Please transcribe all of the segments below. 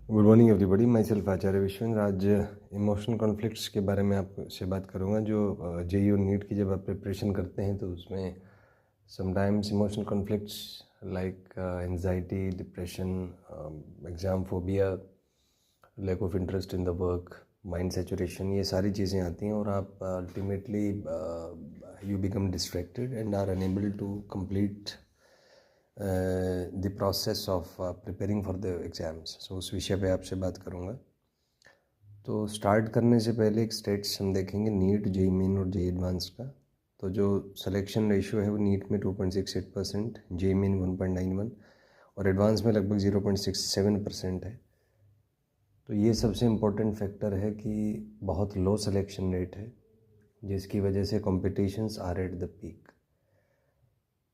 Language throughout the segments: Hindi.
Good morning everybody, myself Acharya Vishwendra. आज इमोशनल कॉन्फ्लिक्ट्स के बारे में आपसे बात करूंगा। जो जेईई और नीट की जब आप प्रिपरेशन करते हैं तो उसमें sometimes emotional conflicts like anxiety, depression, exam phobia, lack of interest in the work, mind saturation, ये सारी चीज़ें आती हैं और आप ultimately you become distracted and are unable to complete the process of preparing for the exams. So उस विषय पे आपसे बात करूँगा। तो स्टार्ट करने से पहले एक स्टेट्स हम देखेंगे नीट, जेईई मेन और जेईई एडवांस का। तो जो सिलेक्शन रेशियो है वो नीट में 2.68%, जेईई मेन 1.91 और एडवांस में लगभग 0.67% है। तो ये सबसे इम्पोर्टेंट फैक्टर है कि बहुत लो सिलेक्शन रेट है, जिसकी वजह से competitions are at the peak.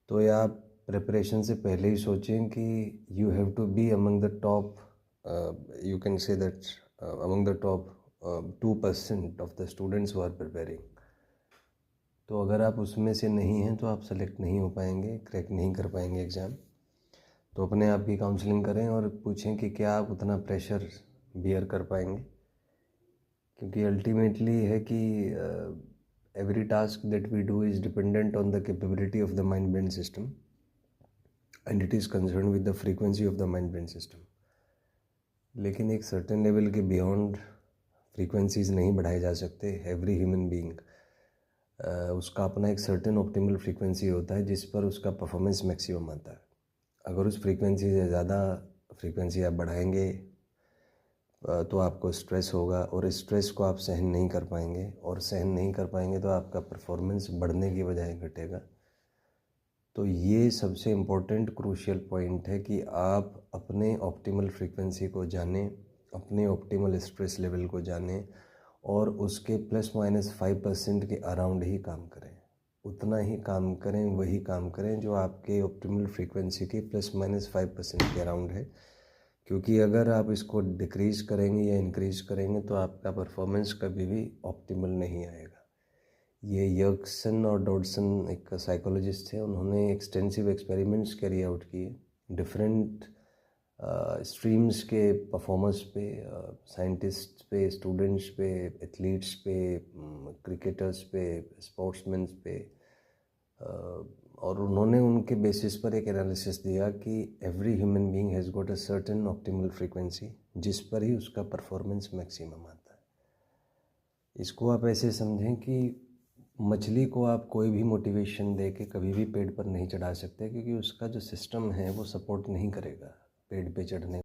तो ये आप प्रिपरेशन से पहले ही सोचें कि you have to be among the top, you can say that among the top 2% of the students who are preparing. तो अगर आप उसमें से नहीं हैं तो आप सेलेक्ट नहीं हो पाएंगे, क्रैक नहीं कर पाएंगे एग्ज़ाम। तो अपने आप की काउंसलिंग करें और पूछें कि क्या आप उतना प्रेशर बियर कर पाएंगे, क्योंकि अल्टीमेटली है कि every task that we do is dependent on the capability of the mind brain system and it is concerned with the frequency of the mind brain system. लेकिन एक सर्टेन लेवल के बियॉन्ड फ्रीक्वेंसीज नहीं बढ़ाए जा सकते। एवरी ह्यूमन बीइंग उसका अपना एक सर्टेन ऑप्टिमल फ्रीक्वेंसी होता है जिस पर उसका परफॉर्मेंस मैक्सिमम आता है। अगर उस फ्रीक्वेंसी से ज़्यादा फ्रीक्वेंसी आप बढ़ाएंगे तो आपको स्ट्रेस होगा और स्ट्रेस को आप सहन नहीं कर पाएंगे, और सहन नहीं कर पाएंगे तो आपका परफॉर्मेंस बढ़ने की बजाय घटेगा। तो ये सबसे इम्पोर्टेंट क्रूशियल पॉइंट है कि आप अपने ऑप्टिमल फ्रीक्वेंसी को जानें, अपने ऑप्टिमल स्ट्रेस लेवल को जानें और उसके ±5% के अराउंड ही काम करें। उतना ही काम करें, वही काम करें जो आपके ऑप्टिमल फ्रीक्वेंसी के ±5% के अराउंड है, क्योंकि अगर आप इसको डिक्रीज़ करेंगे या इंक्रीज़ करेंगे तो आपका परफॉर्मेंस कभी भी ऑप्टिमल नहीं आएगा। ये यर्कसन और डॉडसन एक साइकोलॉजिस्ट थे, उन्होंने एक्सटेंसिव एक्सपेरिमेंट्स कैरी आउट किए डिफरेंट स्ट्रीम्स के परफॉर्मर्स पे, साइंटिस्ट पे, स्टूडेंट्स पे, एथलीट्स पे, क्रिकेटर्स पे, स्पोर्ट्समैन पे, और उन्होंने उनके बेसिस पर एक एनालिसिस दिया कि every human being has got a certain optimal frequency जिस पर ही उसका परफॉर्मेंस मैक्सिमम आता है। इसको आप ऐसे समझें कि मछली को आप कोई भी मोटिवेशन दे के कभी भी पेड़ पर नहीं चढ़ा सकते, क्योंकि उसका जो सिस्टम है वो सपोर्ट नहीं करेगा पेड़ पे चढ़ने।